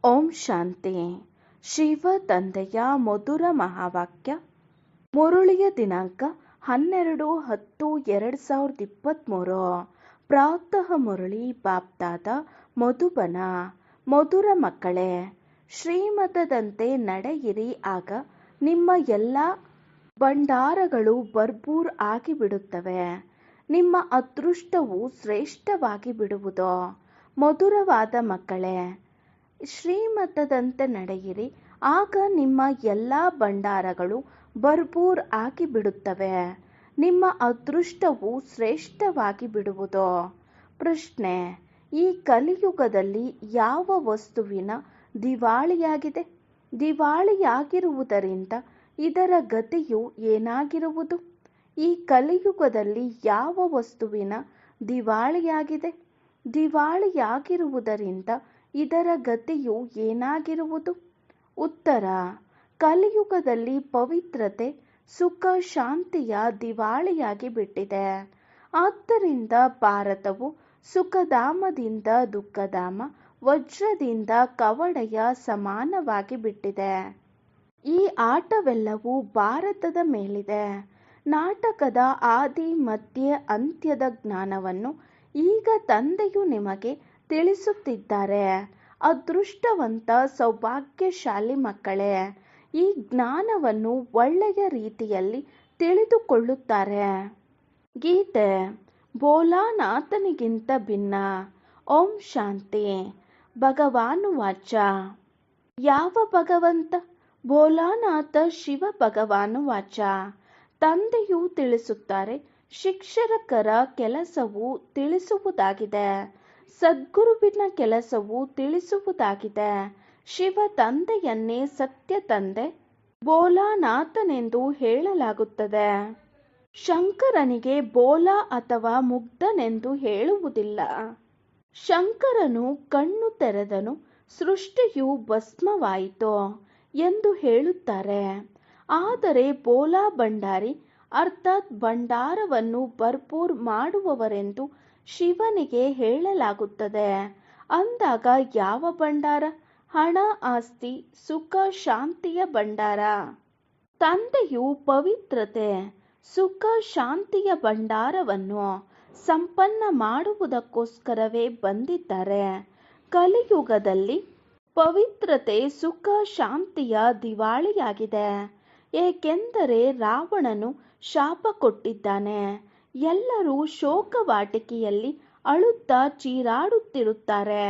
ಓಂ ಶಾಂತಿ. ಶಿವ ತಂದೆಯ ಮಧುರ ಮಹಾವಾಕ್ಯ. ಮುರುಳಿಯ ದಿನಾಂಕ 12-10-2023. ಪ್ರಾತಃ ಮುರಳಿ ಬಾಪ್ದಾದ ಮಧುಬನ. ಮಧುರ ಮಕ್ಕಳೇ, ಶ್ರೀಮತದಂತೆ ನಡೆಯಿರಿ, ಆಗ ನಿಮ್ಮ ಎಲ್ಲ ಭಂಡಾರಗಳು ಭರ್ಪೂರ್ ಆಗಿಬಿಡುತ್ತವೆ. ನಿಮ್ಮ ಅದೃಷ್ಟವು ಶ್ರೇಷ್ಠವಾಗಿ ಬಿಡುವುದು. ಮಧುರವಾದ ಮಕ್ಕಳೇ, ಶ್ರೀಮತದಂತೆ ನಡೆಯಿರಿ, ಆಗ ನಿಮ್ಮ ಎಲ್ಲ ಭಂಡಾರಗಳು ಭರ್ಪೂರ್ ಆಗಿಬಿಡುತ್ತವೆ. ನಿಮ್ಮ ಅದೃಷ್ಟವು ಶ್ರೇಷ್ಠವಾಗಿ ಬಿಡುವುದು. ಪ್ರಶ್ನೆ: ಈ ಕಲಿಯುಗದಲ್ಲಿ ಯಾವ ವಸ್ತುವಿನ ದಿವಾಳಿಯಾಗಿದೆ? ದಿವಾಳಿಯಾಗಿರುವುದರಿಂದ ಇದರ ಗತಿಯು ಏನಾಗಿರುವುದು? ಈ ಕಲಿಯುಗದಲ್ಲಿ ಯಾವ ವಸ್ತುವಿನ ದಿವಾಳಿಯಾಗಿದೆ? ದಿವಾಳಿಯಾಗಿರುವುದರಿಂದ ಇದರ ಗತಿಯು ಏನಾಗಿರುವುದು? ಉತ್ತರ: ಕಲಿಯುಗದಲ್ಲಿ ಪವಿತ್ರತೆ, ಸುಖ, ಶಾಂತಿಯ ದಿವಾಳಿಯಾಗಿ ಬಿಟ್ಟಿದೆ. ಆದ್ದರಿಂದ ಭಾರತವು ಸುಖಧಾಮದಿಂದ ದುಃಖಧಾಮ, ವಜ್ರದಿಂದ ಕವಡೆಯ ಸಮಾನವಾಗಿ ಬಿಟ್ಟಿದೆ. ಈ ಆಟವೆಲ್ಲವೂ ಭಾರತದ ಮೇಲಿದೆ. ನಾಟಕದ ಆದಿ ಮಧ್ಯೆ ಅಂತ್ಯದ ಜ್ಞಾನವನ್ನು ಈಗ ತಂದೆಯು ನಿಮಗೆ ತಿಳಿಸುತ್ತಿದ್ದಾರೆ. ಅದೃಷ್ಟವಂತ ಸೌಭಾಗ್ಯಶಾಲಿ ಮಕ್ಕಳೇ, ಈ ಜ್ಞಾನವನ್ನು ಒಳ್ಳೆಯ ರೀತಿಯಲ್ಲಿ ತಿಳಿದುಕೊಳ್ಳುತ್ತಾರೆ. ಗೀತೆ. ಭೋಲಾನಾಥನಿಗಿಂತ ಭಿನ್ನ. ಓಂ ಶಾಂತಿ. ಭಗವಾನುವಾಚ: ಯಾವ ಭಗವಂತ? ಭೋಲಾನಾಥ ಶಿವ ಭಗವಾನುವಾಚ. ತಂದೆಯು ತಿಳಿಸುತ್ತಾರೆ, ಶಿಕ್ಷಕರ ಕೆಲಸವು ತಿಳಿಸುವುದಾಗಿದೆ, ಸದ್ಗುರುವಿನ ಕೆಲಸವು ತಿಳಿಸುವುದಾಗಿದೆ. ಶಿವ ತಂದೆಯನ್ನೇ ಸತ್ಯ ತಂದೆ ಭೋಲಾನಾಥನೆಂದು ಹೇಳಲಾಗುತ್ತದೆ. ಶಂಕರನಿಗೆ ಭೋಲಾ ಅಥವಾ ಮುಗ್ಧನೆಂದು ಹೇಳುವುದಿಲ್ಲ. ಶಂಕರನು ಕಣ್ಣು ತೆರೆದನು, ಸೃಷ್ಟಿಯು ಭಸ್ಮವಾಯಿತು ಎಂದು ಹೇಳುತ್ತಾರೆ. ಆದರೆ ಭೋಲಾ ಭಂಡಾರಿ ಅರ್ಥಾತ್ ಭಂಡಾರವನ್ನು ಭರ್ಪೂರ್ ಮಾಡುವವರೆಂದು ಶಿವನಿಗೆ ಹೇಳಲಾಗುತ್ತದೆ. ಅಂದಾಗ ಯಾವ ಭಂಡಾರ? ಹಣ, ಆಸ್ತಿ, ಸುಖ, ಶಾಂತಿಯ ಭಂಡಾರ. ತಂದೆಯು ಪವಿತ್ರತೆ, ಸುಖ, ಶಾಂತಿಯ ಭಂಡಾರವನ್ನು ಸಂಪನ್ನ ಮಾಡುವುದಕ್ಕೋಸ್ಕರವೇ ಬಂದಿದ್ದಾರೆ. ಕಲಿಯುಗದಲ್ಲಿ ಪವಿತ್ರತೆ, ಸುಖ, ಶಾಂತಿಯ ದಿವಾಳಿಯಾಗಿದೆ. ಏಕೆಂದರೆ ರಾವಣನು ಶಾಪ ಕೊಟ್ಟಿದ್ದಾನೆ. ಎಲ್ಲರೂ ಶೋಕವಾಟಿಕೆಯಲ್ಲಿ ಅಳುತ್ತಾ ಚೀರಾಡುತ್ತಿರುತ್ತಾರೆ.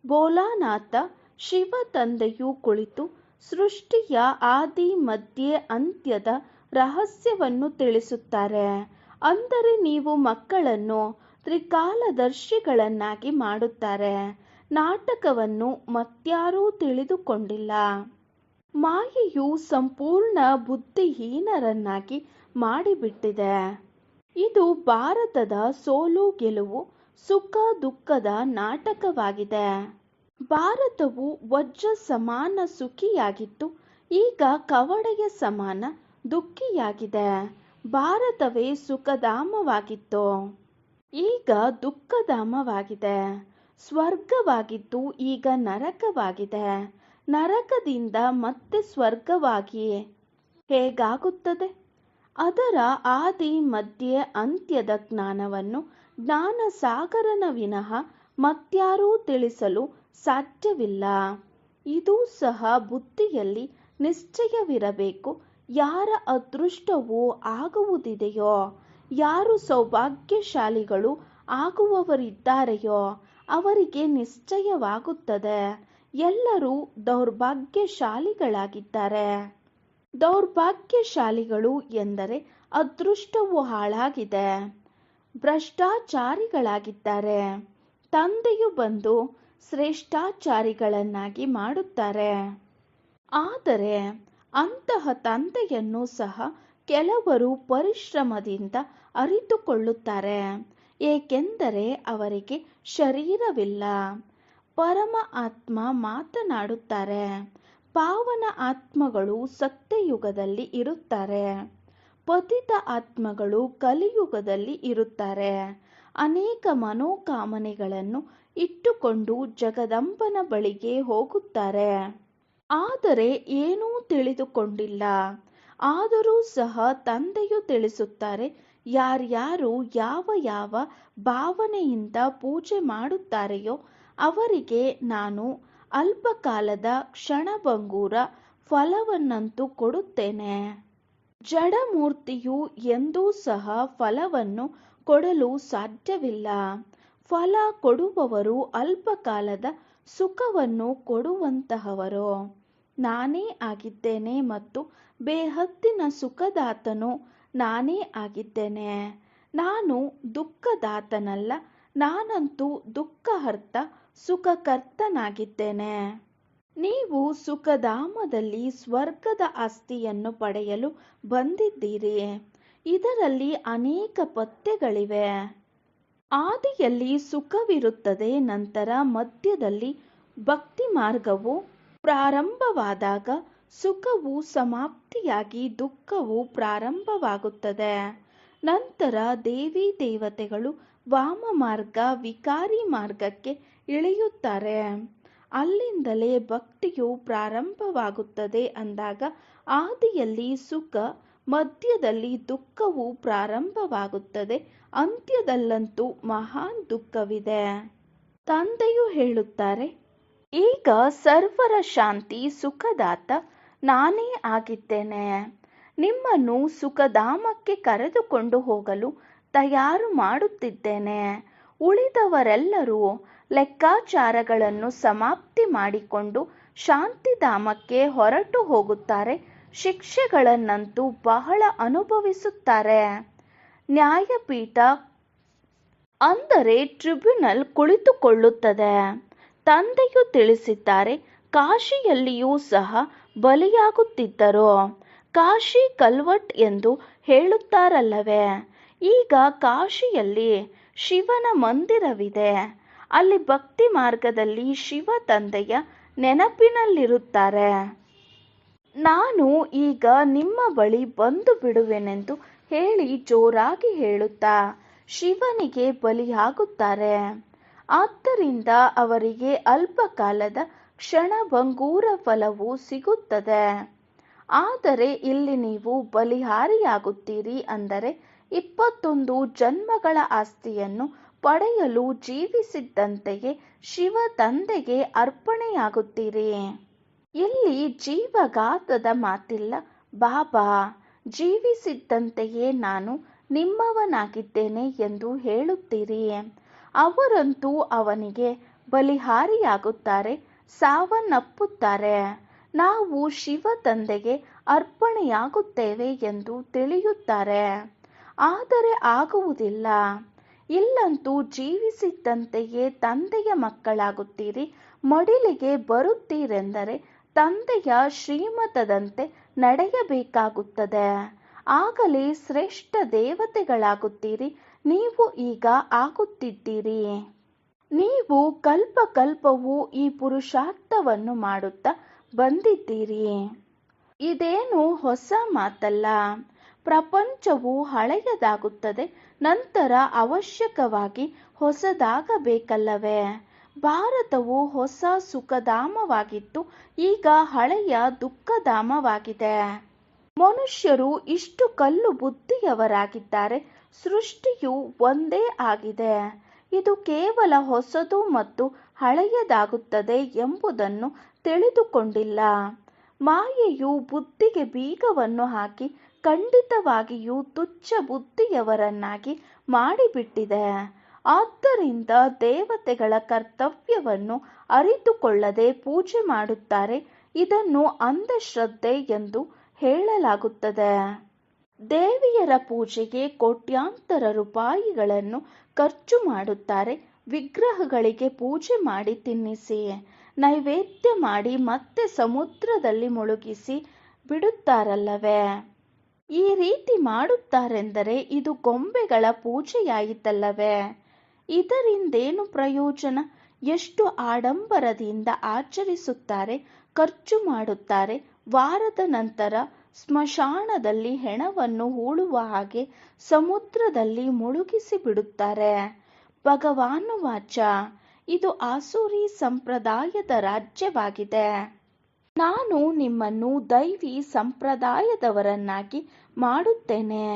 ಭೋಲಾನಾಥ ಶಿವ ತಂದೆಯು ಕುಳಿತು ಸೃಷ್ಟಿಯ ಆದಿ ಮಧ್ಯೆ ಅಂತ್ಯದ ರಹಸ್ಯವನ್ನು ತಿಳಿಸುತ್ತಾರೆ. ಅಂದರೆ ನೀವು ಮಕ್ಕಳನ್ನು ತ್ರಿಕಾಲದರ್ಶಿಗಳನ್ನಾಗಿ ಮಾಡುತ್ತಾರೆ. ನಾಟಕವನ್ನು ಮತ್ಯಾರೂ ತಿಳಿದುಕೊಂಡಿಲ್ಲ. ಮಾಯೆಯು ಸಂಪೂರ್ಣ ಬುದ್ಧಿಹೀನರನ್ನಾಗಿ ಮಾಡಿಬಿಟ್ಟಿದೆ. ಇದು ಭಾರತದ ಸೋಲು ಗೆಲುವು, ಸುಖ ದುಃಖದ ನಾಟಕವಾಗಿದೆ. ಭಾರತವು ವಜ್ರ ಸಮಾನ ಸುಖಿಯಾಗಿತ್ತು, ಈಗ ಕವಡೆಯ ಸಮಾನ ದುಃಖಿಯಾಗಿದೆ. ಭಾರತವೇ ಸುಖಧಾಮವಾಗಿತ್ತು, ಈಗ ದುಃಖಧಾಮವಾಗಿದೆ. ಸ್ವರ್ಗವಾಗಿದ್ದು ಈಗ ನರಕವಾಗಿದೆ. ನರಕದಿಂದ ಮತ್ತೆ ಸ್ವರ್ಗವಾಗಿ ಹೇಗಾಗುತ್ತದೆ? ಅದರ ಆದಿ ಮಧ್ಯೆ ಅಂತ್ಯದ ಜ್ಞಾನವನ್ನು ಜ್ಞಾನ ಸಾಗರನ ವಿನಃ ಮತ್ಯಾರೂ ತಿಳಿಸಲು ಸಾಧ್ಯವಿಲ್ಲ. ಇದೂ ಸಹ ಬುದ್ಧಿಯಲ್ಲಿ ನಿಶ್ಚಯವಿರಬೇಕು. ಯಾರ ಅದೃಷ್ಟವು ಆಗುವುದಿದೆಯೋ, ಯಾರು ಸೌಭಾಗ್ಯಶಾಲಿಗಳು ಆಗುವವರಿದ್ದಾರೆಯೋ ಅವರಿಗೆ ನಿಶ್ಚಯವಾಗುತ್ತದೆ. ಎಲ್ಲರೂ ದೌರ್ಭಾಗ್ಯಶಾಲಿಗಳಾಗಿದ್ದಾರೆ. ದೌರ್ಭಾಗ್ಯಶಾಲಿಗಳು ಎಂದರೆ ಅದೃಷ್ಟವು ಹಾಳಾಗಿದೆ, ಭ್ರಷ್ಟಾಚಾರಿಗಳಾಗಿದ್ದಾರೆ. ತಂದೆಯು ಬಂದು ಶ್ರೇಷ್ಠಾಚಾರಿಗಳನ್ನಾಗಿ ಮಾಡುತ್ತಾರೆ. ಆದರೆ ಅಂತಹ ತಂದೆಯನ್ನು ಸಹ ಕೆಲವರು ಪರಿಶ್ರಮದಿಂದ ಅರಿತುಕೊಳ್ಳುತ್ತಾರೆ. ಏಕೆಂದರೆ ಅವರಿಗೆ ಶರೀರವಿಲ್ಲ. ಪರಮ ಆತ್ಮ ಮಾತನಾಡುತ್ತಾರೆ. ಪಾವನ ಆತ್ಮಗಳು ಸತ್ಯಯುಗದಲ್ಲಿ ಇರುತ್ತಾರೆ. ಪತಿತ ಆತ್ಮಗಳು ಕಲಿಯುಗದಲ್ಲಿ ಇರುತ್ತಾರೆ. ಅನೇಕ ಮನೋಕಾಮನೆಗಳನ್ನು ಇಟ್ಟುಕೊಂಡು ಜಗದಂಬನ ಬಳಿಗೆ ಹೋಗುತ್ತಾರೆ. ಆದರೆ ಏನೂ ತಿಳಿದುಕೊಂಡಿಲ್ಲ. ಆದರೂ ಸಹ ತಂದೆಯು ತಿಳಿಸುತ್ತಾರೆ, ಯಾರ್ಯಾರು ಯಾವ ಯಾವ ಭಾವನೆಯಿಂದ ಪೂಜೆ ಮಾಡುತ್ತಾರೆಯೋ ಅವರಿಗೆ ನಾನು ಅಲ್ಪಕಾಲದ ಕ್ಷಣಭಂಗೂರ ಫಲವನ್ನಂತೂ ಕೊಡುತ್ತೇನೆ. ಜಡಮೂರ್ತಿಯು ಎಂದೂ ಸಹ ಫಲವನ್ನು ಕೊಡಲು ಸಾಧ್ಯವಿಲ್ಲ. ಫಲ ಕೊಡುವವರು ಅಲ್ಪಕಾಲದ ಸುಖವನ್ನು ಕೊಡುವಂತಹವರು. ನಾನೇ ಆಗಿದ್ದೇನೆ ಮತ್ತು ಬೇಹದ್ದಿನ ಸುಖದಾತನು ನಾನೇ ಆಗಿದ್ದೇನೆ. ನಾನು ದುಃಖದಾತನಲ್ಲ, ನಾನಂತೂ ದುಃಖಹರ್ತ ಸುಖಕರ್ತನಾಗಿದ್ದೇನೆ. ನೀವು ಸುಖಧಾಮದಲ್ಲಿ ಸ್ವರ್ಗದ ಆಸ್ತಿಯನ್ನು ಪಡೆಯಲು ಬಂದಿದ್ದೀರಿ. ಇದರಲ್ಲಿ ಅನೇಕ ಪಥ್ಯಗಳಿವೆ. ಆದಿಯಲ್ಲಿ ಸುಖವಿರುತ್ತದೆ, ನಂತರ ಮಧ್ಯದಲ್ಲಿ ಭಕ್ತಿ ಮಾರ್ಗವು ಪ್ರಾರಂಭವಾದಾಗ ಸುಖವು ಸಮಾಪ್ತಿಯಾಗಿ ದುಃಖವು ಪ್ರಾರಂಭವಾಗುತ್ತದೆ. ನಂತರ ದೇವಿ ದೇವತೆಗಳು ವಾಮ ಮಾರ್ಗ ವಿಕಾರಿ ಮಾರ್ಗಕ್ಕೆ ಇಳಿಯುತ್ತಾರೆ. ಅಲ್ಲಿಂದಲೇ ಭಕ್ತಿಯು ಪ್ರಾರಂಭವಾಗುತ್ತದೆ ಅಂದಾಗ ಆದಿಯಲ್ಲಿ ಸುಖ, ಮಧ್ಯದಲ್ಲಿ ದುಃಖವು ಪ್ರಾರಂಭವಾಗುತ್ತದೆ, ಅಂತ್ಯದಲ್ಲಂತೂ ಮಹಾನ್ ದುಃಖವಿದೆ. ತಂದೆಯು ಹೇಳುತ್ತಾರೆ, ಈಗ ಸರ್ವರ ಶಾಂತಿ ಸುಖದಾತ ನಾನೇ ಆಗಿದ್ದೇನೆ. ನಿಮ್ಮನ್ನು ಸುಖಧಾಮಕ್ಕೆ ಕರೆದುಕೊಂಡು ಹೋಗಲು ತಯಾರು ಮಾಡುತ್ತಿದ್ದೇನೆ. ಉಳಿದವರೆಲ್ಲರೂ ಲೆಕ್ಕಾಚಾರಗಳನ್ನು ಸಮಾಪ್ತಿ ಮಾಡಿಕೊಂಡು ಶಾಂತಿಧಾಮಕ್ಕೆ ಹೊರಟು ಹೋಗುತ್ತಾರೆ. ಶಿಕ್ಷೆಗಳನ್ನಂತೂ ಬಹಳ ಅನುಭವಿಸುತ್ತಾರೆ. ನ್ಯಾಯಪೀಠ ಅಂದರೆ ಟ್ರಿಬ್ಯುನಲ್ ಕುಳಿತುಕೊಳ್ಳುತ್ತದೆ. ತಂದೆಯು ತಿಳಿಸಿದ್ದಾರೆ, ಕಾಶಿಯಲ್ಲಿಯೂ ಸಹ ಬಲಿಯಾಗುತ್ತಿದ್ದರು. ಕಾಶಿ ಕಲ್ವಟ್ ಎಂದು ಹೇಳುತ್ತಾರಲ್ಲವೇ. ಈಗ ಕಾಶಿಯಲ್ಲಿ ಶಿವನ ಮಂದಿರವಿದೆ. ಅಲ್ಲಿ ಭಕ್ತಿ ಮಾರ್ಗದಲ್ಲಿ ಶಿವ ತಂದೆಯ ನೆನಪಿನಲ್ಲಿರುತ್ತಾರೆ. ನಾನು ಈಗ ನಿಮ್ಮ ಬಳಿ ಬಂದು ಬಿಡುವೆನೆಂದು ಹೇಳಿ ಜೋರಾಗಿ ಹೇಳುತ್ತಾ ಶಿವನಿಗೆ ಬಲಿಯಾಗುತ್ತಾರೆ. ಆದ್ದರಿಂದ ಅವರಿಗೆ ಅಲ್ಪಕಾಲದ ಕ್ಷಣಭಂಗೂರ ಫಲವು ಸಿಗುತ್ತದೆ. ಆದರೆ ಇಲ್ಲಿ ನೀವು ಬಲಿಹಾರಿಯಾಗುತ್ತೀರಿ ಅಂದರೆ 21 ಜನ್ಮಗಳ ಆಸ್ತಿಯನ್ನು ಪಡೆಯಲು ಜೀವಿಸಿದ್ದಂತೆಯೇ ಶಿವ ತಂದೆಗೆ ಅರ್ಪಣೆಯಾಗುತ್ತೀರಿ. ಇಲ್ಲಿ ಜೀವಘಾತದ ಮಾತಿಲ್ಲ. ಬಾಬಾ ಜೀವಿಸಿದ್ದಂತೆಯೇ ನಾನು ನಿಮ್ಮವನಾಗಿದ್ದೇನೆ ಎಂದು ಹೇಳುತ್ತೀರಿ. ಅವರಂತೂ ಅವನಿಗೆ ಬಲಿಹಾರಿಯಾಗುತ್ತಾರೆ, ಸಾವನ್ನಪ್ಪುತ್ತಾರೆ. ನಾವು ಶಿವ ತಂದೆಗೆ ಅರ್ಪಣೆಯಾಗುತ್ತೇವೆ ಎಂದು ತಿಳಿಯುತ್ತಾರೆ. ಆದರೆ ಆಗುವುದಿಲ್ಲ. ಇಲ್ಲಂತೂ ಜೀವಿಸಿದ್ದಂತೆಯೇ ತಂದೆಯ ಮಕ್ಕಳಾಗುತ್ತೀರಿ. ಮಡಿಲಿಗೆ ಬರುತ್ತೀರೆಂದರೆ ತಂದೆಯ ಶ್ರೀಮತದಂತೆ ನಡೆಯಬೇಕಾಗುತ್ತದೆ. ಆಗಲೇ ಶ್ರೇಷ್ಠ ದೇವತೆಗಳಾಗುತ್ತೀರಿ. ನೀವು ಈಗ ಆಗುತ್ತಿದ್ದೀರಿ. ನೀವು ಕಲ್ಪ ಕಲ್ಪವೂ ಈ ಪುರುಷಾರ್ಥವನ್ನು ಮಾಡುತ್ತಾ ಬಂದಿದ್ದೀರಿ. ಇದೇನು ಹೊಸ ಮಾತಲ್ಲ. ಪ್ರಪಂಚವು ಹಳೆಯದಾಗುತ್ತದೆ, ನಂತರ ಅವಶ್ಯಕವಾಗಿ ಹೊಸದಾಗಬೇಕಲ್ಲವೇ. ಭಾರತವು ಹೊಸ ಸುಖಧಾಮವಾಗಿತ್ತು, ಈಗ ಹಳೆಯ ದುಃಖಧಾಮವಾಗಿದೆ. ಮನುಷ್ಯರು ಇಷ್ಟು ಕಲ್ಲು ಬುದ್ಧಿಯವರಾಗಿದ್ದಾರೆ. ಸೃಷ್ಟಿಯು ಒಂದೇ ಆಗಿದೆ. ಇದು ಕೇವಲ ಹೊಸದು ಮತ್ತು ಹಳೆಯದಾಗುತ್ತದೆ ಎಂಬುದನ್ನು ತಿಳಿದುಕೊಂಡಿಲ್ಲ. ಮಾಯೆಯು ಬುದ್ಧಿಗೆ ಬೀಗವನ್ನು ಹಾಕಿ ಖಂಡಿತವಾಗಿಯೂ ತುಚ್ಛ ಬುದ್ಧಿಯವರನ್ನಾಗಿ ಮಾಡಿಬಿಟ್ಟಿದೆ. ಆದ್ದರಿಂದ ದೇವತೆಗಳ ಕರ್ತವ್ಯವನ್ನು ಅರಿತುಕೊಳ್ಳದೆ ಪೂಜೆ ಮಾಡುತ್ತಾರೆ. ಇದನ್ನು ಅಂಧಶ್ರದ್ಧೆ ಎಂದು ಹೇಳಲಾಗುತ್ತದೆ. ದೇವಿಯರ ಪೂಜೆಗೆ ಕೋಟ್ಯಾಂತರ ರೂಪಾಯಿಗಳನ್ನು ಖರ್ಚು ಮಾಡುತ್ತಾರೆ. ವಿಗ್ರಹಗಳಿಗೆ ಪೂಜೆ ಮಾಡಿ ತಿನ್ನಿಸಿ, ನೈವೇದ್ಯ ಮಾಡಿ ಮತ್ತೆ ಸಮುದ್ರದಲ್ಲಿ ಮುಳುಗಿಸಿ ಬಿಡುತ್ತಾರಲ್ಲವೇ. ಈ ರೀತಿ ಮಾಡುತ್ತಾರೆಂದರೆ ಇದು ಗೊಂಬೆಗಳ ಪೂಜೆಯಾಯಿತಲ್ಲವೇ. ಇದರಿಂದೇನು ಪ್ರಯೋಜನ? ಎಷ್ಟು ಆಡಂಬರದಿಂದ ಆಚರಿಸುತ್ತಾರೆ, ಖರ್ಚು ಮಾಡುತ್ತಾರೆ. ವಾರದ ನಂತರ ಸ್ಮಶಾನದಲ್ಲಿ ಹೆಣವನ್ನು ಹೂಳುವ ಹಾಗೆ ಸಮುದ್ರದಲ್ಲಿ ಮುಳುಗಿಸಿ ಬಿಡುತ್ತಾರೆ. ಭಗವಾನುವಾಚ, ಇದು ಆಸುರಿ ಸಂಪ್ರದಾಯದ ರಾಜ್ಯವಾಗಿದೆ. ನಾನು ನಿಮ್ಮನ್ನು ದೈವಿ ಸಂಪ್ರದಾಯದವರನ್ನಾಗಿ ಮಾಡುತ್ತೇನೆ.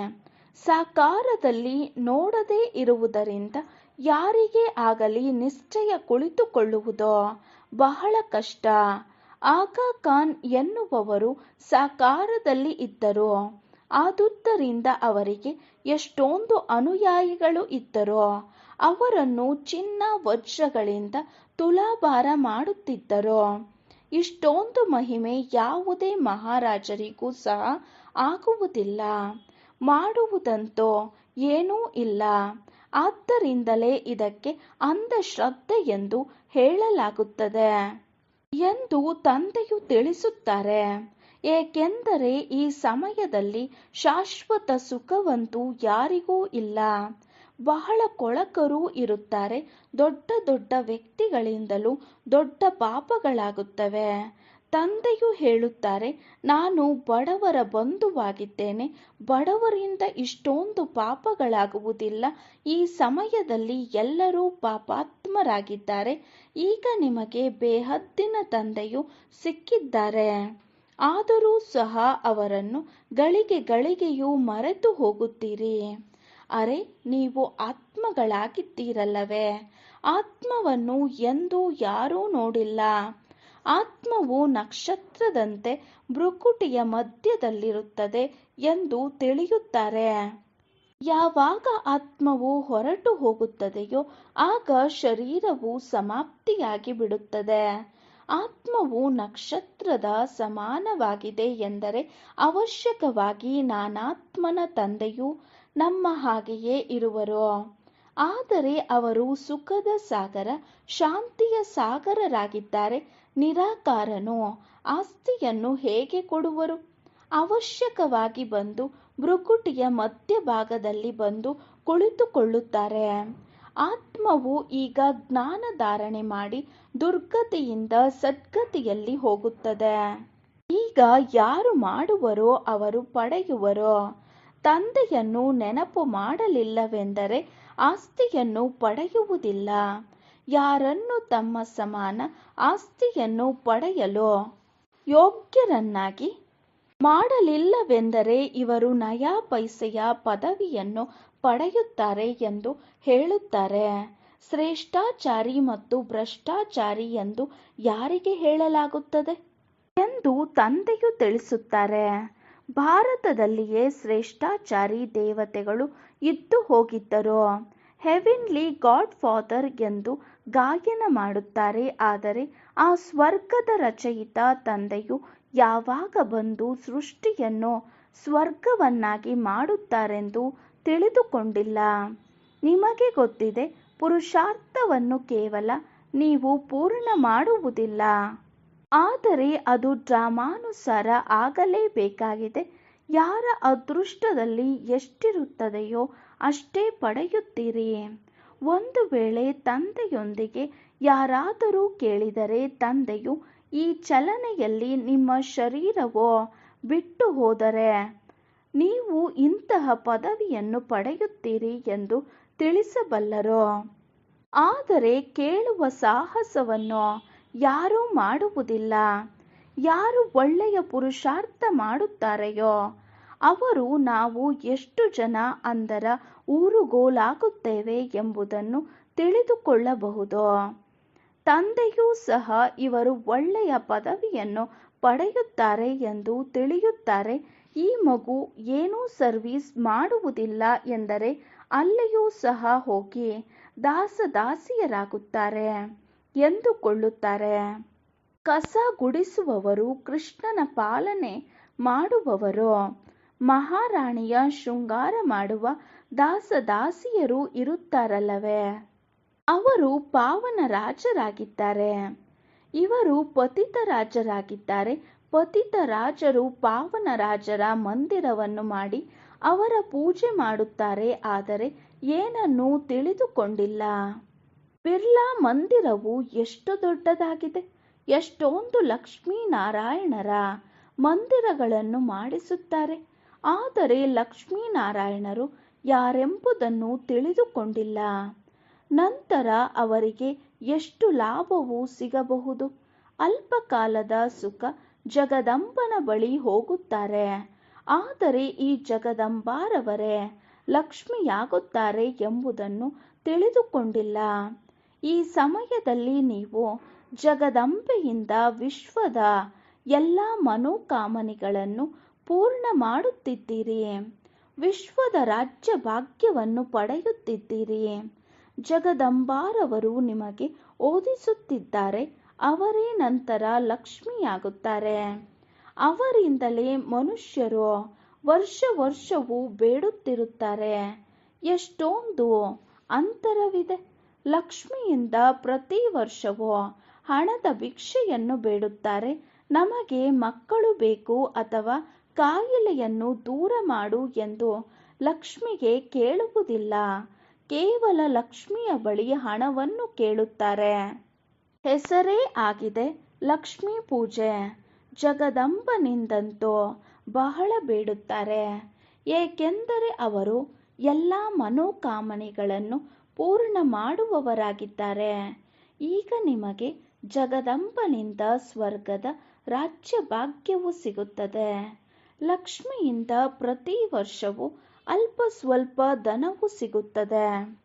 ಸಾಕಾರದಲ್ಲಿ ನೋಡದೇ ಇರುವುದರಿಂದ ಯಾರಿಗೇ ಆಗಲಿ ನಿಶ್ಚಯ ಕುಳಿತುಕೊಳ್ಳುವುದು ಬಹಳ ಕಷ್ಟ. ಆಗಾ ಖಾನ್ ಎನ್ನುವವರು ಸಾಕಾರದಲ್ಲಿ ಇದ್ದರು. ಆದುದರಿಂದ ಅವರಿಗೆ ಎಷ್ಟೊಂದು ಅನುಯಾಯಿಗಳು ಇದ್ದರು. ಅವರನ್ನು ಚಿನ್ನ ವಜ್ರಗಳಿಂದ ತುಲಾಭಾರ ಮಾಡುತ್ತಿದ್ದರು. ಇಷ್ಟೊಂದು ಮಹಿಮೆ ಯಾವುದೇ ಮಹಾರಾಜರಿಗೂ ಸಹ ಆಗುವುದಿಲ್ಲ. ಮಾಡುವುದಂತೂ ಏನೂ ಇಲ್ಲ. ಆದ್ದರಿಂದಲೇ ಇದಕ್ಕೆ ಅಂಧಶ್ರದ್ಧೆ ಎಂದು ಹೇಳಲಾಗುತ್ತದೆ ಎಂದು ತಂದೆಯು ತಿಳಿಸುತ್ತಾರೆ. ಏಕೆಂದರೆ ಈ ಸಮಯದಲ್ಲಿ ಶಾಶ್ವತ ಸುಖವಂತೂ ಯಾರಿಗೂ ಇಲ್ಲ. ಬಹಳ ಕೊಳಕರೂ ಇರುತ್ತಾರೆ. ದೊಡ್ಡ ದೊಡ್ಡ ವ್ಯಕ್ತಿಗಳಿಂದಲೂ ದೊಡ್ಡ ಪಾಪಗಳಾಗುತ್ತವೆ. ತಂದೆಯು ಹೇಳುತ್ತಾರೆ, ನಾನು ಬಡವರ ಬಂಧುವಾಗಿದ್ದೇನೆ. ಬಡವರಿಂದ ಇಷ್ಟೊಂದು ಪಾಪಗಳಾಗುವುದಿಲ್ಲ. ಈ ಸಮಯದಲ್ಲಿ ಎಲ್ಲರೂ ಪಾಪಾತ್ಮರಾಗಿದ್ದಾರೆ. ಈಗ ನಿಮಗೆ ಬೇಹದ್ದಿನ ತಂದೆಯು ಸಿಕ್ಕಿದ್ದಾರೆ. ಆದರೂ ಸಹ ಅವರನ್ನು ಗಳಿಗೆ ಗಳಿಗೆಯೂ ಮರೆತು ಹೋಗುತ್ತೀರಿ. ಅರೆ, ನೀವು ಆತ್ಮಗಳಾಗಿದ್ದೀರಲ್ಲವೇ? ಆತ್ಮವನ್ನು ಎಂದೂ ಯಾರೂ ನೋಡಿಲ್ಲ. ಆತ್ಮವು ನಕ್ಷತ್ರದಂತೆ ಭ್ರುಕುಟಿಯ ಮಧ್ಯದಲ್ಲಿರುತ್ತದೆ ಎಂದು ತಿಳಿಯುತ್ತಾರೆ. ಯಾವಾಗ ಆತ್ಮವು ಹೊರಟು ಹೋಗುತ್ತದೆಯೋ ಆಗ ಶರೀರವು ಸಮಾಪ್ತಿಯಾಗಿ ಬಿಡುತ್ತದೆ. ಆತ್ಮವು ನಕ್ಷತ್ರದ ಸಮಾನವಾಗಿದೆ ಎಂದರೆ ಅವಶ್ಯಕವಾಗಿ ನಾನಾತ್ಮನ ತಂದೆಯು ನಮ್ಮ ಹಾಗೆಯೇ ಇರುವರು. ಆದರೆ ಅವರು ಸುಖದ ಸಾಗರ, ಶಾಂತಿಯ ಸಾಗರರಾಗಿದ್ದಾರೆ. ನಿರಾಕಾರನು ಆಸ್ತಿಯನ್ನು ಹೇಗೆ ಕೊಡುವರು? ಅವಶ್ಯಕವಾಗಿ ಬಂದು ಭ್ರುಕುಟಿಯ ಮಧ್ಯಭಾಗದಲ್ಲಿ ಬಂದು ಕುಳಿತುಕೊಳ್ಳುತ್ತಾರೆ. ಆತ್ಮವು ಈಗ ಜ್ಞಾನ ಧಾರಣೆ ಮಾಡಿ ದುರ್ಗತಿಯಿಂದ ಸದ್ಗತಿಯಲ್ಲಿ ಹೋಗುತ್ತದೆ. ಈಗ ಯಾರು ಮಾಡುವರೋ ಅವರು ಪಡೆಯುವರು. ತಂದೆಯನ್ನು ನೆನಪು ಮಾಡಲಿಲ್ಲವೆಂದರೆ ಆಸ್ತಿಯನ್ನು ಪಡೆಯುವುದಿಲ್ಲ. ಯಾರನ್ನು ತಮ್ಮ ಸಮಾನ ಆಸ್ತಿಯನ್ನು ಪಡೆಯಲು ಯೋಗ್ಯರನ್ನಾಗಿ ಮಾಡಲಿಲ್ಲವೆಂದರೆ ಇವರು ನಯಾ ಪೈಸೆಯ ಪದವಿಯನ್ನು ಪಡೆಯುತ್ತಾರೆ ಎಂದು ಹೇಳುತ್ತಾರೆ. ಶ್ರೇಷ್ಠಾಚಾರಿ ಮತ್ತು ಭ್ರಷ್ಟಾಚಾರಿ ಎಂದು ಯಾರಿಗೆ ಹೇಳಲಾಗುತ್ತದೆ ಎಂದು ತಂದೆಯು ತಿಳಿಸುತ್ತಾರೆ. ಭಾರತದಲ್ಲಿಯೇ ಶ್ರೇಷ್ಠಾಚಾರಿ ದೇವತೆಗಳು ಇದ್ದು ಹೋಗಿದ್ದರು. ಹೆವಿನ್ಲಿ ಗಾಡ್ ಫಾದರ್ ಎಂದು ಗಾಯನ ಮಾಡುತ್ತಾರೆ. ಆದರೆ ಆ ಸ್ವರ್ಗದ ರಚಯಿತ ತಂದೆಯು ಯಾವಾಗ ಬಂದು ಸೃಷ್ಟಿಯನ್ನು ಸ್ವರ್ಗವನ್ನಾಗಿ ಮಾಡುತ್ತಾರೆಂದು ತಿಳಿದುಕೊಂಡಿಲ್ಲ. ನಿಮಗೆ ಗೊತ್ತಿದೆ, ಪುರುಷಾರ್ಥವನ್ನು ಕೇವಲ ನೀವು ಪೂರ್ಣ ಮಾಡುವುದಿಲ್ಲ. ಆದರೆ ಅದು ಡ್ರಾಮಾನುಸಾರ ಆಗಲೇಬೇಕಾಗಿದೆ. ಯಾರ ಅದೃಷ್ಟದಲ್ಲಿ ಎಷ್ಟಿರುತ್ತದೆಯೋ ಅಷ್ಟೇ ಪಡೆಯುತ್ತೀರಿ. ಒಂದು ವೇಳೆ ತಂದೆಯೊಂದಿಗೆ ಯಾರಾದರೂ ಕೇಳಿದರೆ ತಂದೆಯು ಈ ಚಲನೆಯಲ್ಲಿ ನಿಮ್ಮ ಶರೀರವು ಬಿಟ್ಟು ಹೋದರೆ ನೀವು ಇಂತಹ ಪದವಿಯನ್ನು ಪಡೆಯುತ್ತೀರಿ ಎಂದು ತಿಳಿಸಬಲ್ಲರು. ಆದರೆ ಕೇಳುವ ಸಾಹಸವನ್ನು ಯಾರೂ ಮಾಡುವುದಿಲ್ಲ. ಯಾರು ಒಳ್ಳೆಯ ಪುರುಷಾರ್ಥ ಮಾಡುತ್ತಾರೆಯೋ ಅವರು ನಾವು ಎಷ್ಟು ಜನ ಅಂಧರ ಊರುಗೋಲಾಗುತ್ತೇವೆ ಎಂಬುದನ್ನು ತಿಳಿದುಕೊಳ್ಳಬಹುದು. ತಂದೆಯೂ ಸಹ ಇವರು ಒಳ್ಳೆಯ ಪದವಿಯನ್ನು ಪಡೆಯುತ್ತಾರೆ ಎಂದು ತಿಳಿಯುತ್ತಾರೆ. ಈ ಮಗು ಏನೂ ಸರ್ವೀಸ್ ಮಾಡುವುದಿಲ್ಲ ಎಂದರೆ ಅಲ್ಲಿಯೂ ಸಹ ಹೋಗಿ ದಾಸದಾಸಿಯರಾಗುತ್ತಾರೆ ಎಂದುಕೊಳ್ಳುತ್ತಾರೆ. ಕಸ ಗುಡಿಸುವವರು, ಕೃಷ್ಣನ ಪಾಲನೆ ಮಾಡುವವರು, ಮಹಾರಾಣಿಯ ಶೃಂಗಾರ ಮಾಡುವ ದಾಸದಾಸಿಯರು ಇರುತ್ತಾರಲ್ಲವೇ, ಅವರು ಪಾವನ ರಾಜರಾಗಿದ್ದಾರೆ. ಇವರು ಪತಿತ ರಾಜರಾಗಿದ್ದಾರೆ. ಪತಿತ ರಾಜರು ಪಾವನ ರಾಜರ ಮಂದಿರವನ್ನು ಮಾಡಿ ಅವರ ಪೂಜೆ ಮಾಡುತ್ತಾರೆ. ಆದರೆ ಏನನ್ನೂ ತಿಳಿದುಕೊಂಡಿಲ್ಲ. ಬಿರ್ಲಾ ಮಂದಿರವು ಎಷ್ಟು ದೊಡ್ಡದಾಗಿದೆ. ಎಷ್ಟೊಂದು ಲಕ್ಷ್ಮೀನಾರಾಯಣರ ಮಂದಿರಗಳನ್ನು ಮಾಡಿಸುತ್ತಾರೆ. ಆದರೆ ಲಕ್ಷ್ಮೀನಾರಾಯಣರು ಯಾರೆಂಬುದನ್ನು ತಿಳಿದುಕೊಂಡಿಲ್ಲ. ನಂತರ ಅವರಿಗೆ ಎಷ್ಟು ಲಾಭವೂ ಸಿಗಬಹುದು. ಅಲ್ಪಕಾಲದ ಸುಖ ಜಗದಂಬನ ಬಳಿ ಹೋಗುತ್ತಾರೆ. ಆದರೆ ಈ ಜಗದಂಬಾರವರೇ ಲಕ್ಷ್ಮಿಯಾಗುತ್ತಾರೆ ಎಂಬುದನ್ನು ತಿಳಿದುಕೊಂಡಿಲ್ಲ. ಈ ಸಮಯದಲ್ಲಿ ನೀವು ಜಗದಂಬೆಯಿಂದ ವಿಶ್ವದ ಎಲ್ಲ ಮನೋಕಾಮನೆಗಳನ್ನು ಪೂರ್ಣ ಮಾಡುತ್ತಿದ್ದೀರಿ. ವಿಶ್ವದ ರಾಜ್ಯ ಭಾಗ್ಯವನ್ನು ಪಡೆಯುತ್ತಿದ್ದೀರಿ. ಜಗದಂಬಾರವರು ನಿಮಗೆ ಓದಿಸುತ್ತಿದ್ದಾರೆ. ಅವರೇ ನಂತರ ಲಕ್ಷ್ಮಿಯಾಗುತ್ತಾರೆ. ಅವರಿಂದಲೇ ಮನುಷ್ಯರು ವರ್ಷವೂ ಬೇಡುತ್ತಿರುತ್ತಾರೆ. ಎಷ್ಟೊಂದು ಅಂತರವಿದೆ. ಲಕ್ಷ್ಮಿಯಿಂದ ಪ್ರತಿ ವರ್ಷವೂ ಹಣದ ಭಿಕ್ಷೆಯನ್ನು ಬೇಡುತ್ತಾರೆ. ನಮಗೆ ಮಕ್ಕಳು ಬೇಕು ಅಥವಾ ಕಾಯಿಲೆಯನ್ನು ದೂರ ಮಾಡು ಎಂದು ಲಕ್ಷ್ಮಿಗೆ ಕೇಳುವುದಿಲ್ಲ. ಕೇವಲ ಲಕ್ಷ್ಮಿಯ ಬಳಿ ಹಣವನ್ನು ಕೇಳುತ್ತಾರೆ. ಹೆಸರೇ ಆಗಿದೆ ಲಕ್ಷ್ಮೀ ಪೂಜೆ. ಜಗದಂಬನಿಂದಂತೂ ಬಹಳ ಬೇಡುತ್ತಾರೆ. ಏಕೆಂದರೆ ಅವರು ಎಲ್ಲ ಮನೋಕಾಮನೆಗಳನ್ನು ಪೂರ್ಣ ಮಾಡುವವರಾಗಿದ್ದಾರೆ. ಈಗ ನಿಮಗೆ ಜಗದಂಬನಿಂದ ಸ್ವರ್ಗದ ರಾಜ್ಯ ಭಾಗ್ಯವು ಸಿಗುತ್ತದೆ. ಲಕ್ಷ್ಮಿಯಿಂದ ಪ್ರತಿ ವರ್ಷವೂ ಅಲ್ಪ ಸ್ವಲ್ಪ ಧನವು ಸಿಗುತ್ತದೆ.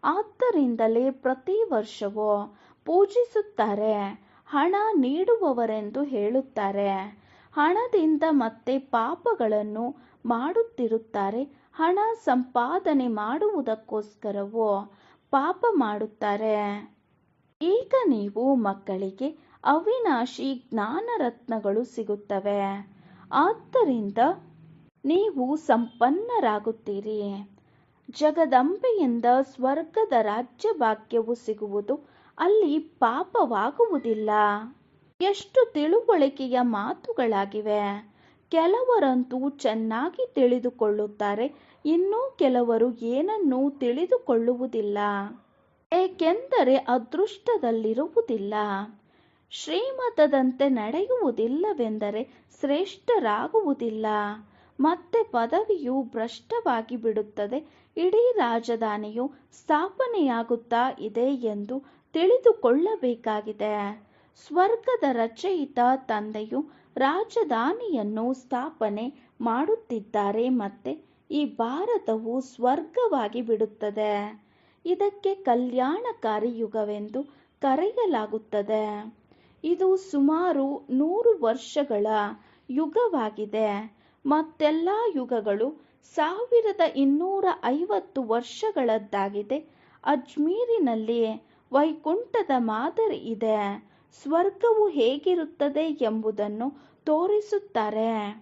ಆದ್ದರಿಂದಲೇ ಪ್ರತಿ ವರ್ಷವೂ ಪೂಜಿಸುತ್ತಾರೆ. ಹಣ ನೀಡುವವರೆಂದು ಹೇಳುತ್ತಾರೆ. ಹಣದಿಂದ ಮತ್ತೆ ಪಾಪಗಳನ್ನು ಮಾಡುತ್ತಿರುತ್ತಾರೆ. ಹಣ ಸಂಪಾದನೆ ಮಾಡುವುದಕ್ಕೋಸ್ಕರವೂ ಪಾಪ ಮಾಡುತ್ತಾರೆ. ಈಗ ನೀವು ಮಕ್ಕಳಿಗೆ ಅವಿನಾಶಿ ಜ್ಞಾನರತ್ನಗಳು ಸಿಗುತ್ತವೆ. ಆದ್ದರಿಂದ ನೀವು ಸಂಪನ್ನರಾಗುತ್ತೀರಿ. ಜಗದಂಬೆಯಿಂದ ಸ್ವರ್ಗದ ರಾಜ್ಯ ಭಾಗ್ಯವು ಸಿಗುವುದು. ಅಲ್ಲಿ ಪಾಪವಾಗುವುದಿಲ್ಲ. ಎಷ್ಟು ತಿಳುವಳಿಕೆಯ ಮಾತುಗಳಾಗಿವೆ. ಕೆಲವರಂತೂ ಚೆನ್ನಾಗಿ ತಿಳಿದುಕೊಳ್ಳುತ್ತಾರೆ. ಇನ್ನೂ ಕೆಲವರು ಏನನ್ನೂ ತಿಳಿದುಕೊಳ್ಳುವುದಿಲ್ಲ. ಏಕೆಂದರೆ ಅದೃಷ್ಟದಲ್ಲಿರುವುದಿಲ್ಲ. ಶ್ರೀಮತದಂತೆ ನಡೆಯುವುದಿಲ್ಲವೆಂದರೆ ಶ್ರೇಷ್ಠರಾಗುವುದಿಲ್ಲ. ಮತ್ತೆ ಪದವಿಯು ಭ್ರಷ್ಟವಾಗಿ ಬಿಡುತ್ತದೆ. ಇಡೀ ರಾಜಧಾನಿಯು ಸ್ಥಾಪನೆಯಾಗುತ್ತಾ ಇದೆ ಎಂದು ತಿಳಿದುಕೊಳ್ಳಬೇಕಾಗಿದೆ. ಸ್ವರ್ಗದ ರಚಯಿತ ತಂದೆಯು ರಾಜಧಾನಿಯನ್ನು ಸ್ಥಾಪನೆ ಮಾಡುತ್ತಿದ್ದಾರೆ. ಮತ್ತೆ ಈ ಭಾರತವು ಸ್ವರ್ಗವಾಗಿ ಬಿಡುತ್ತದೆ. ಇದಕ್ಕೆ ಕಲ್ಯಾಣಕಾರಿ ಯುಗವೆಂದು ಕರೆಯಲಾಗುತ್ತದೆ. ಇದು ಸುಮಾರು 100 ವರ್ಷಗಳ ಯುಗವಾಗಿದೆ. ಮತ್ತೆಲ್ಲ ಯುಗಗಳು 1250 ವರ್ಷಗಳದ್ದಾಗಿದೆ. ಅಜ್ಮೀರಿನಲ್ಲಿ ವೈಕುಂಠದ ಮಾದರಿ ಇದೆ. ಸ್ವರ್ಗವು ಹೇಗಿರುತ್ತದೆ ಎಂಬುದನ್ನು ತೋರಿಸುತ್ತಾರೆ.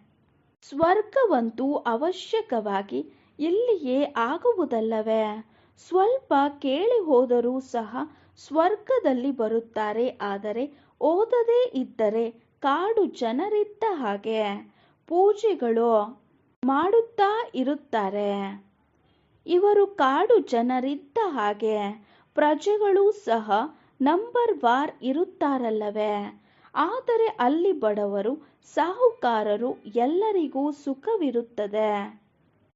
ಸ್ವರ್ಗವಂತೂ ಅವಶ್ಯಕವಾಗಿ ಇಲ್ಲಿಯೇ ಆಗುವುದಲ್ಲವೇ? ಸ್ವಲ್ಪ ಕೇಳಿ ಹೋದರೂ ಸಹ ಸ್ವರ್ಗದಲ್ಲಿ ಬರುತ್ತಾರೆ. ಆದರೆ ಓದದೇ ಇದ್ದರೆ ಕಾಡು ಜನರಿದ್ದ ಹಾಗೆ ಪೂಜೆಗಳು ಮಾಡುತ್ತಾ ಇರುತ್ತಾರೆ. ಇವರು ಕಾಡು ಜನರಿದ್ದ ಹಾಗೆ ಪ್ರಜೆಗಳೂ ಸಹ ನಂಬರ್ ವಾರ್ ಇರುತ್ತಾರಲ್ಲವೇ? ಆದರೆ ಅಲ್ಲಿ ಬಡವರು ಸಾಹುಕಾರರು ಎಲ್ಲರಿಗೂ ಸುಖವಿರುತ್ತದೆ.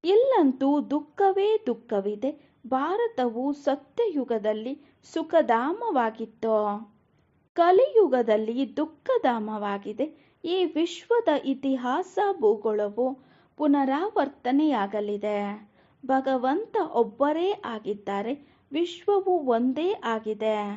ಇಲ್ಲಂತೂ ದುಃಖವೇ ದುಃಖವಿದೆ. ಭಾರತವು ಸತ್ಯಯುಗದಲ್ಲಿ ಸುಖಧಾಮವಾಗಿತ್ತು. ಕಲಿಯುಗದಲ್ಲಿ ದುಃಖಧಾಮವಾಗಿದೆ. ಈ ವಿಶ್ವದ ಇತಿಹಾಸ ಭೂಗೋಳವು ಪುನರಾವರ್ತನೆಯಾಗಲಿದೆ. ಭಗವಂತ ಒಬ್ಬರೇ ಆಗಿದ್ದಾರೆ. ವಿಶ್ವವು ಒಂದೇ ಆಗಿದೆ.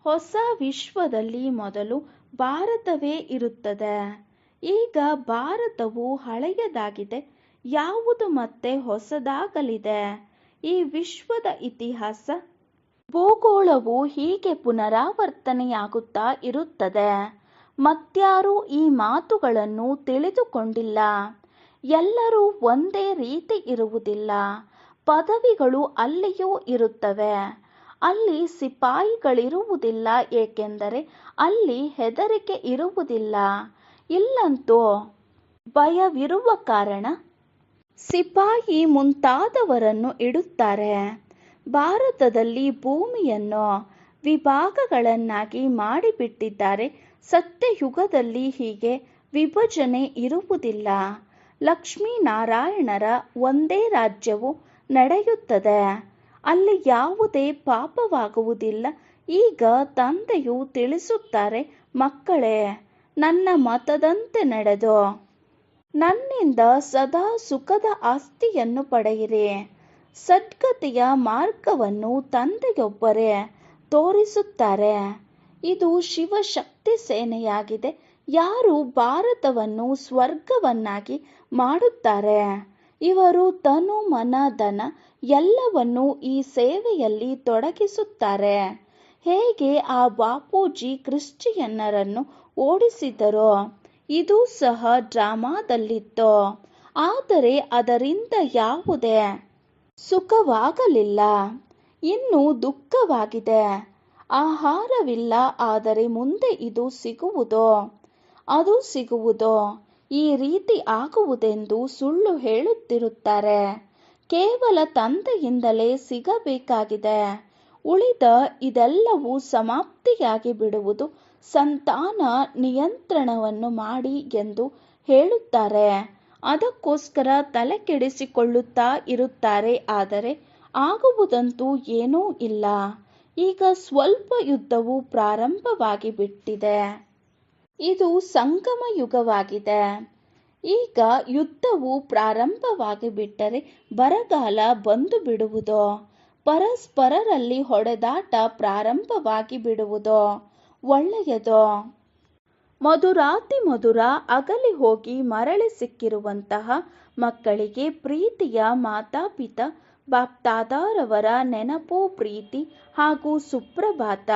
ಹೊಸ ವಿಶ್ವದಲ್ಲಿ ಮೊದಲು ಭಾರತವೇ ಇರುತ್ತದೆ. ಈಗ ಭಾರತವು ಹಳೆಯದಾಗಿದೆ. ಯಾವುದು ಮತ್ತೆ ಹೊಸದಾಗಲಿದೆ? ಈ ವಿಶ್ವದ ಇತಿಹಾಸ ಭೂಗೋಳವು ಹೀಗೆ ಪುನರಾವರ್ತನೆಯಾಗುತ್ತಾ ಇರುತ್ತದೆ. ಮತ್ಯಾರೂ ಈ ಮಾತುಗಳನ್ನು ತಿಳಿದುಕೊಂಡಿಲ್ಲ. ಎಲ್ಲರೂ ಒಂದೇ ರೀತಿ ಇರುವುದಿಲ್ಲ. ಪದವಿಗಳು ಅಲ್ಲಿಯೂ ಇರುತ್ತವೆ. ಅಲ್ಲಿ ಸಿಪಾಯಿಗಳಿರುವುದಿಲ್ಲ. ಏಕೆಂದರೆ ಅಲ್ಲಿ ಹೆದರಿಕೆ ಇರುವುದಿಲ್ಲ. ಇಲ್ಲಂತೂ ಭಯವಿರುವ ಕಾರಣ ಸಿಪಾಯಿ ಮುಂತಾದವರನ್ನು ಇಡುತ್ತಾರೆ. ಭಾರತದಲ್ಲಿ ಭೂಮಿಯನ್ನು ವಿಭಾಗಗಳನ್ನಾಗಿ ಮಾಡಿಬಿಟ್ಟಿದ್ದಾರೆ. ಸತ್ಯಯುಗದಲ್ಲಿ ಹೀಗೆ ವಿಭಜನೆ ಇರುವುದಿಲ್ಲ. ಲಕ್ಷ್ಮೀನಾರಾಯಣರ ಒಂದೇ ರಾಜ್ಯವು ನಡೆಯುತ್ತದೆ. ಅಲ್ಲಿ ಯಾವುದೇ ಪಾಪವಾಗುವುದಿಲ್ಲ. ಈಗ ತಂದೆಯು ತಿಳಿಸುತ್ತಾರೆ, ಮಕ್ಕಳೇ, ನನ್ನ ಮತದಂತೆ ನಡೆದು ನನ್ನಿಂದ ಸದಾ ಸುಖದ ಆಸ್ತಿಯನ್ನು ಪಡೆಯಿರಿ. ಸದ್ಗತಿಯ ಮಾರ್ಗವನ್ನು ತಂದೆಯೊಬ್ಬರೇ ತೋರಿಸುತ್ತಾರೆ. ಇದು ಶಿವಶಕ್ತಿ ಸೇನೆಯಾಗಿದೆ. ಯಾರು ಭಾರತವನ್ನು ಸ್ವರ್ಗವನ್ನಾಗಿ ಮಾಡುತ್ತಾರೆ, ಇವರು ತನು ಮನ ಧನ ಎಲ್ಲವನ್ನೂ ಈ ಸೇವೆಯಲ್ಲಿ ತೊಡಗಿಸುತ್ತಾರೆ. ಹೇಗೆ ಆ ಬಾಪೂಜಿ ಕ್ರಿಶ್ಚಿಯನ್ನರನ್ನು ಓಡಿಸಿದರೋ, ಇದು ಸಹ ಡ್ರಾಮಾದಲ್ಲಿತ್ತು. ಆದರೆ ಅದರಿಂದ ಯಾವುದೇ ಸುಖವಾಗಲಿಲ್ಲ, ಇನ್ನು ದುಃಖವಾಗಿದೆ. ಆಹಾರವಿಲ್ಲ, ಆದರೆ ಮುಂದೆ ಇದು ಸಿಗುವುದೋ ಅದು ಸಿಗುವುದೋ ಈ ರೀತಿ ಆಗುವುದೆಂದು ಸುಳ್ಳು ಹೇಳುತ್ತಿರುತ್ತಾರೆ. ಕೇವಲ ತಂದೆಯಿಂದಲೇ ಸಿಗಬೇಕಾಗಿದೆ. ಉಳಿದ ಇದೆಲ್ಲವೂ ಸಮಾಪ್ತಿಯಾಗಿ ಬಿಡುವುದು. ಸಂತಾನ ನಿಯಂತ್ರಣವನ್ನು ಮಾಡಿ ಎಂದು ಹೇಳುತ್ತಾರೆ. ಅದಕ್ಕೋಸ್ಕರ ತಲೆ ಕೆಡಿಸಿಕೊಳ್ಳುತ್ತಾ ಇರುತ್ತಾರೆ. ಆದರೆ ಆಗುವುದಂತೂ ಏನೂ ಇಲ್ಲ. ಈಗ ಸ್ವಲ್ಪ ಯುದ್ಧವು ಪ್ರಾರಂಭವಾಗಿ ಬಿಟ್ಟಿದೆ. ಇದು ಸಂಗಮ ಯುಗವಾಗಿದೆ. ಈಗ ಯುದ್ಧವು ಪ್ರಾರಂಭವಾಗಿ ಬಿಟ್ಟರೆ ಬರಗಾಲ ಬಂದು ಬಿಡುವುದು. ಪರಸ್ಪರರಲ್ಲಿ ಹೊಡೆದಾಟ ಪ್ರಾರಂಭವಾಗಿ ಬಿಡುವುದು ಒಳ್ಳೆಯದು. ಮಧುರಾತಿ ಮಧುರ ಅಗಲಿ ಹೋಗಿ ಮರಳಿ ಸಿಕ್ಕಿರುವಂತಹ ಮಕ್ಕಳಿಗೆ ಪ್ರೀತಿಯ ಮಾತಾಪಿತಾ ಬಾಪ್ದಾದಾರವರ ನೆನಪು, ಪ್ರೀತಿ ಹಾಗೂ ಸುಪ್ರಭಾತ.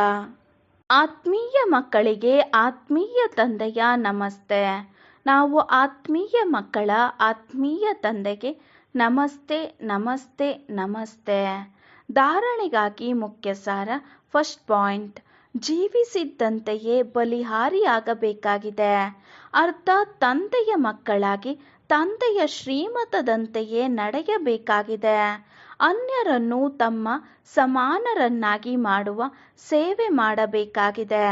ಆತ್ಮೀಯ ಮಕ್ಕಳಿಗೆ ಆತ್ಮೀಯ ತಂದೆಯ ನಮಸ್ತೆ. ನಾವು ಆತ್ಮೀಯ ಮಕ್ಕಳ ಆತ್ಮೀಯ ತಂದೆಗೆ ನಮಸ್ತೆ ನಮಸ್ತೆ ನಮಸ್ತೆ. ಧಾರಣೆಗಾಗಿ ಮುಖ್ಯ ಸಾರ. ಫಸ್ಟ್ ಪಾಯಿಂಟ್, ಜೀವಿಸಿದ್ದಂತೆಯೇ ಬಲಿಹಾರಿಯಾಗಬೇಕಾಗಿದೆ. ಅರ್ಥಾತ್ ತಂದೆಯ ಮಕ್ಕಳಾಗಿ ತಂದೆಯ ಶ್ರೀಮತದಂತೆಯೇ ನಡೆಯಬೇಕಾಗಿದೆ. ಅನ್ಯರನ್ನು ತಮ್ಮ ಸಮಾನರನ್ನಾಗಿ ಮಾಡುವ ಸೇವೆ ಮಾಡಬೇಕಾಗಿದೆ.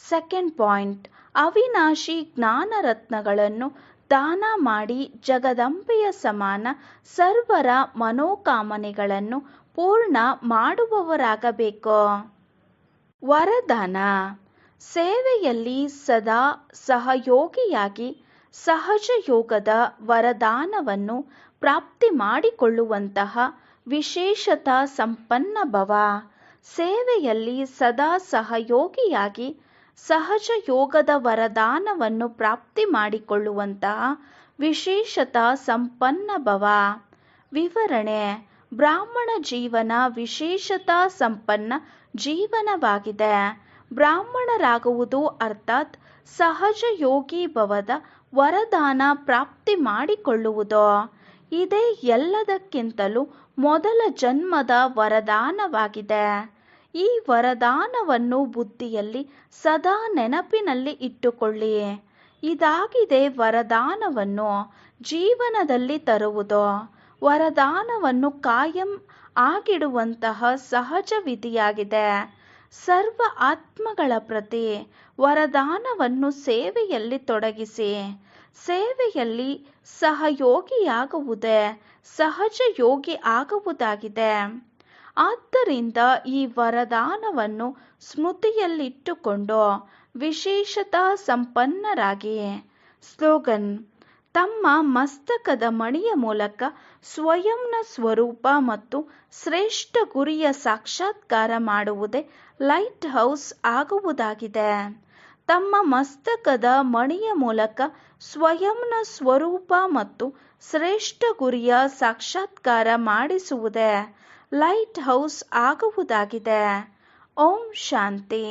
ಸೆಕೆಂಡ್ ಪಾಯಿಂಟ್, ಅವಿನಾಶಿ ಜ್ಞಾನರತ್ನಗಳನ್ನು ದಾನ ಮಾಡಿ ಜಗದಂಬೆಯ ಸಮಾನ ಸರ್ವರ ಮನೋಕಾಮನೆಗಳನ್ನು ಪೂರ್ಣ ಮಾಡುವವರಾಗಬೇಕು. ವರದಾನ: ಸೇವೆಯಲ್ಲಿ ಸದಾ ಸಹಯೋಗಿಯಾಗಿ ಸಹಜ ಯೋಗದ ವರದಾನವನ್ನು ಪ್ರಾಪ್ತಿ ಮಾಡಿಕೊಳ್ಳುವಂತಹ ವಿಶೇಷತಾ ಸಂಪನ್ನ ಭವ. ಸೇವೆಯಲ್ಲಿ ಸದಾ ಸಹಯೋಗಿಯಾಗಿ ಸಹಜ ಯೋಗದ ವರದಾನವನ್ನು ಪ್ರಾಪ್ತಿ ಮಾಡಿಕೊಳ್ಳುವಂತಹ ವಿಶೇಷತಾ ಸಂಪನ್ನ ಭವ. ವಿವರಣೆ: ಬ್ರಾಹ್ಮಣ ಜೀವನ ವಿಶೇಷತಾ ಸಂಪನ್ನ ಜೀವನವಾಗಿದೆ. ಬ್ರಾಹ್ಮಣರಾಗುವುದು ಅರ್ಥಾತ್ ಸಹಜ ಯೋಗಿ ಭವದ ವರದಾನ ಪ್ರಾಪ್ತಿ ಮಾಡಿಕೊಳ್ಳುವುದು. ಇದೇ ಎಲ್ಲದಕ್ಕಿಂತಲೂ ಮೊದಲ ಜನ್ಮದ ವರದಾನವಾಗಿದೆ. ಈ ವರದಾನವನ್ನು ಬುದ್ಧಿಯಲ್ಲಿ ಸದಾ ನೆನಪಿನಲ್ಲಿ ಇಟ್ಟುಕೊಳ್ಳಿ. ಇದಾಗಿದೆ ವರದಾನವನ್ನು ಜೀವನದಲ್ಲಿ ತರುವುದು. ವರದಾನವನ್ನು ಕಾಯಂ ಆಗಿಡುವಂತಹ ಸಹಜ ವಿಧಿಯಾಗಿದೆ. ಸರ್ವ ಆತ್ಮಗಳ ಪ್ರತಿ ವರದಾನವನ್ನು ಸೇವೆಯಲ್ಲಿ ತೊಡಗಿಸಿ. ಸೇವೆಯಲ್ಲಿ ಸಹಯೋಗಿಯಾಗುವುದೇ ಸಹಜ ಯೋಗಿ ಆಗುವುದಾಗಿದೆ. ಆದ್ದರಿಂದ ಈ ವರದಾನವನ್ನು ಸ್ಮೃತಿಯಲ್ಲಿಟ್ಟುಕೊಂಡು ವಿಶೇಷತಾ ಸಂಪನ್ನರಾಗಿ. ಸ್ಲೋಗನ್: ತಮ್ಮ ಮಸ್ತಕದ ಮಣಿಯ ಮೂಲಕ ಸ್ವಯಂನ ಸ್ವರೂಪ ಮತ್ತು ಶ್ರೇಷ್ಠ ಗುರಿಯ ಸಾಕ್ಷಾತ್ಕಾರ ಮಾಡುವುದೇ ಲೈಟ್ ಹೌಸ್ ಆಗುವುದಾಗಿದೆ. ತಮ್ಮ ಮಸ್ತಕದ ಮಣಿಯ ಮೂಲಕ ಸ್ವಯಂನ ಸ್ವರೂಪ ಮತ್ತು ಶ್ರೇಷ್ಠ ಗುರಿಯ ಸಾಕ್ಷಾತ್ಕಾರ ಮಾಡಿಸುವುದೇ ಲೈಟ್ ಹೌಸ್ ಆಗುವುದಾಗಿದೆ. ಓಂ ಶಾಂತಿ.